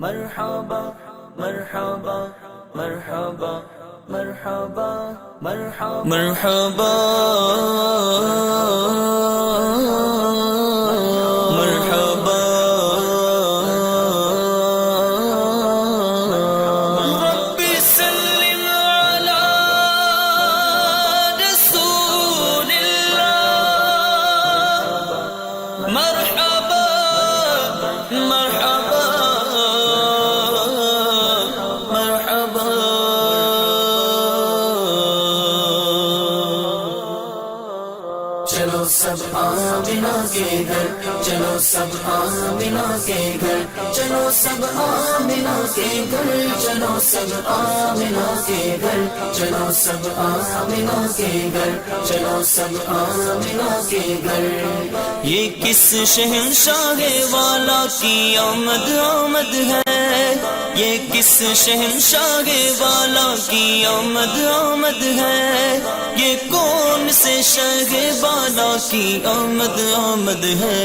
مرحبا مرحبا مرحبا مرحبا مرحبا مرحبا مرحبا رب سلم على رسول الله مرحبا مرحبا چلو سب آمنہ کے گھر، چلو سب آمنہ کے گھر، چلو سب آمنہ کے گھر، چلو سب آمنہ کے گھر، چلو سب آمنہ کے گھر، چلو سب آمنہ کے گھر۔ یہ کس شہنشاہ والا کی آمد آمد ہے، یہ کس شہنشاہ والا کی آمد آمد ہے، یہ کون سے شہ والا کی آمد آمد ہے۔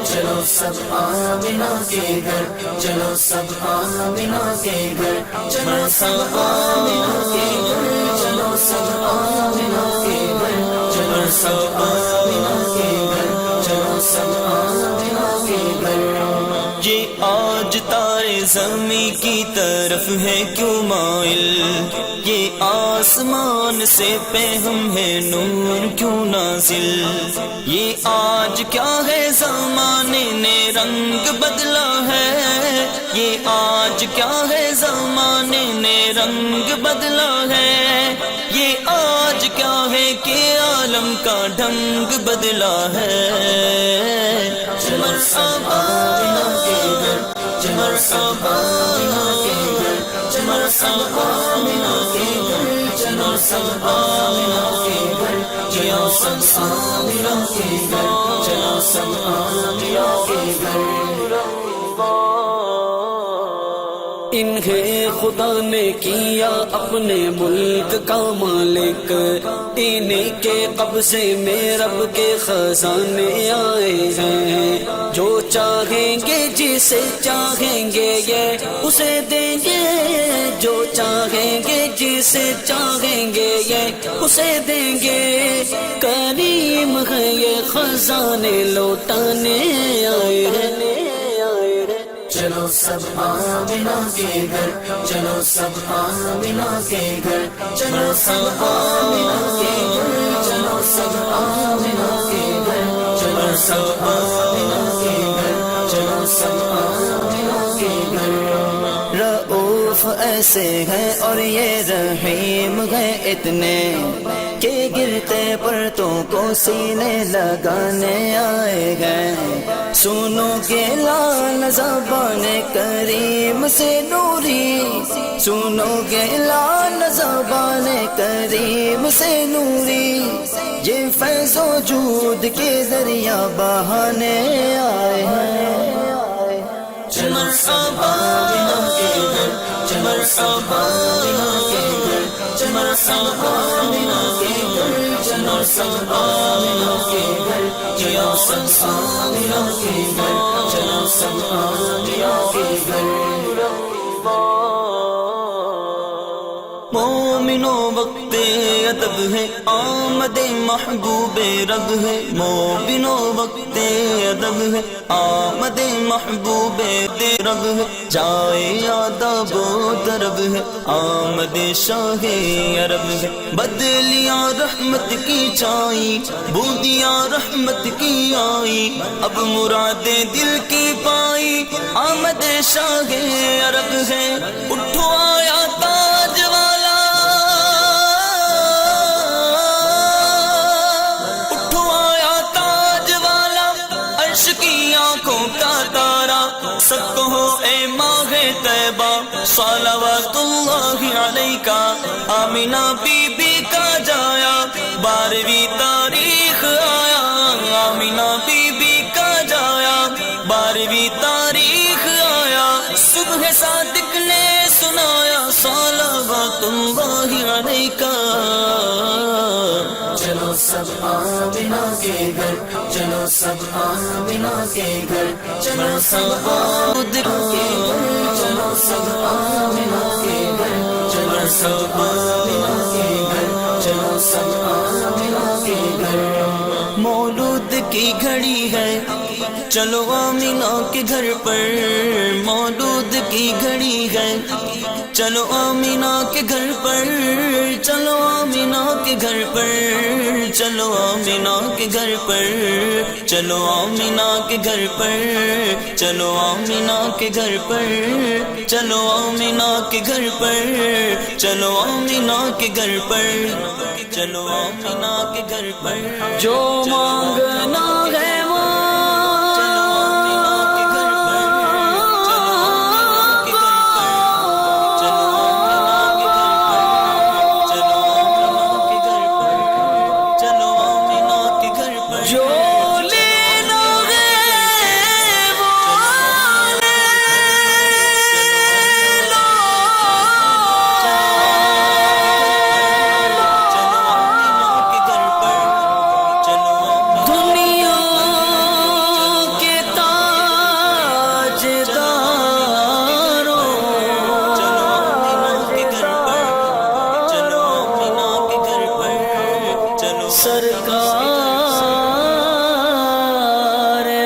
چلو سب آمنہ کے گھر، چلو سب آمنہ کے گھر، چلو سب آمنہ کے گھر، چلو سب آمنہ کے گھر، چلو سب آمنہ کے گھر، چلو سب آمنہ کے گھر۔ یہ آج تارے زمیں کی طرف ہے کیوں مائل، یہ آسمان سے پہ ہم ہے نور کیوں نازل، یہ آج کیا ہے زمانے نے رنگ بدلا ہے، یہ آج کیا ہے زمانے نے رنگ بدلا ہے، یہ آج کیا ہے کہ عالم کا ڈھنگ بدلا ہے۔ مرحبا مرحبا مرحبا چلو سب آمنہ کے گھر، چلو سب آمنہ کے گھر، چلو سب آمنہ کے گھر۔ انہیں خدا نے کیا اپنے ملک کا مالک، انہیں کے قبضے میں رب کے خزانے آئے ہیں، جو چاہیں گے جسے چاہیں گے یہ اسے دیں گے، جو چاہیں گے جسے چاہیں گے یہ اسے دیں گے، کریم ہے یہ خزانے لوٹانے آئے ہیں۔ چلو سب آمنہ کے گھر، چلو سب آمنہ کے گھر، چلو سب آمنہ کے گھر، چلو سب آمنہ کے گھر، چلو سب آمنہ کے گھر، چلو سب آمنہ کے گھر۔ رؤوف ایسے ہیں اور یہ رحیم ہے اتنے کہ گرتے پرتوں کو سینے لگانے آئے ہیں، سنو گے لال زبان کریم سے نوری، سنو گے لال زبان کریم سے نوری، یہ فیض و جود کے ذریعہ بہانے آئے ہیں۔ چلو سب آمنہ کے گھر، چلو سب آمنہ کے گھر، چلو سب آمنہ کے گھر، چلو سب آمنہ کے گھر، چلو سب آمنہ کے گھر، چلو سب آمنہ کے گھر۔ مومنو وقت ادب ہے آمد محبوب رب ہے، مومنو وقت ادب ہے آمد محبوب رب ہے، جائے آداب و درب ہے آمد شاہ عرب ہے، بدلیاں رحمت کی چائی بوندیاں رحمت کی آئی، اب مرادیں دل کی پائی آمد شاہ عرب ہے۔ اٹھو آیا تاج والا، اٹھو آیا تاج والا، عرش کی آنکھوں کا تارا، سب کہو اے ماہ طیبہ صلوات اللہ علیکہ، آمنہ بی بی کا جایا 12ویں تاریخ آیا، آمنہ بی بی کا جایا 12ویں تاریخ آیا، صبح صادق نے سنایا صلوات اللہ علیکہ۔ چلو سب آمنہ کے گھر، چلو سب آمنہ کے گھر، چلو سب آمنہ کے سب آمنہ کے گھر، چلو سب آمنہ کے گھر۔ مولود کی گھڑی ہے چلو آمنہ کے گھر پر، مولود کی گھڑی ہے چلو آمنہ کے گھر پر، چلو آمنہ کے گھر پر، چلو آمنہ کے گھر پر، چلو آمنہ کے گھر پر، چلو آمنہ کے گھر پر، چلو آمنہ کے گھر پر، چلو آمنہ کے گھر پر، چلو آمنہ کے گھر پر، جو مانگنا ہے سرکار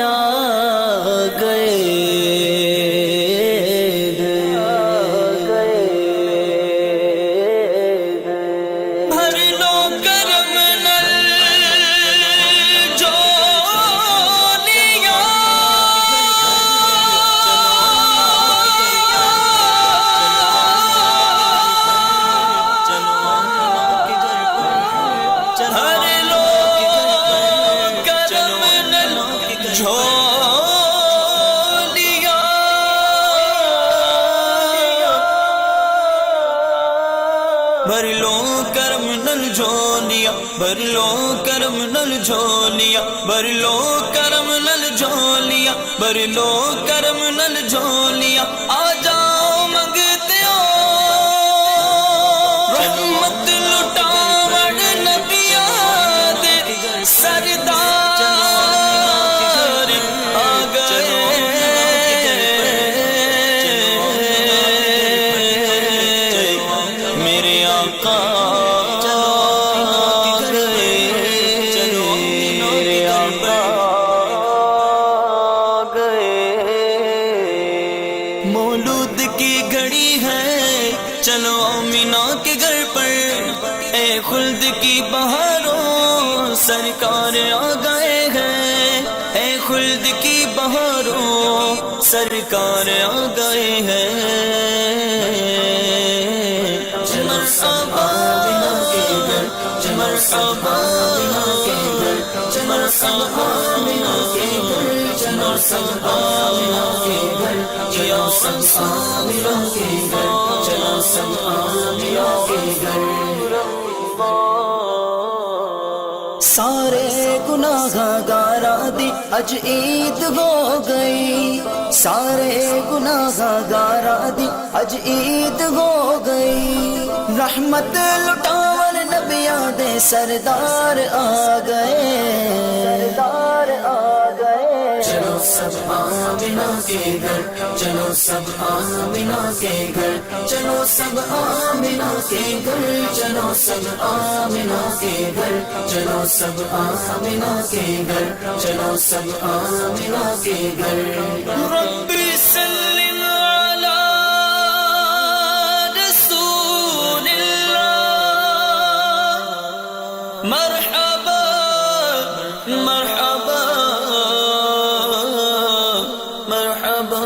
آ گئے، بھر لو کرم نل جھولیاں، بھر لو کرم نل جھولیاں، بھر لو کرم نل جھولیاں، بھر لو کرم نل جھولیاں، بھر لو کرم نل جھولیاں، آ جاؤ منگتے ہو رحمت لٹاوڑ نبیاں دے سردار آ گئے، میرے آقا گئے، میرے آقا گئے۔ مولود کی گھڑی ہے چلو آمنہ کے گھر پر، اے خلد کی بہاروں سرکار آ گئے ہیں، اے خلد کی بہاروں سرکار آ گئے ہیں۔ مرحبا آمنہ کے گھر، مرحبا آمنہ کے گھر، مرحبا آمنہ کے گھر، مرحبا آمنہ کے گھر، چلو سب آمنہ کے گھر، چلو سب آمنہ کے گھر۔ سارے گناہ گارا دی اج عید ہو گئی، سارے گناہ گارا دی اج عید ہو گئی، رحمت لٹاون نبیاں دے سردار آ گئے، سردار آ گئے۔ چلو سب آمنہ کے گھر، چلو سب آمنہ کے گھر، چلو سب آمنہ کے گھر، چلو سب آمنہ کے گھر، چلو سب آمنہ کے گھر، چلو سب آمنہ کے گھر۔ رب سلم علی رسول اللہ، مرحبا مرحبا مرحبا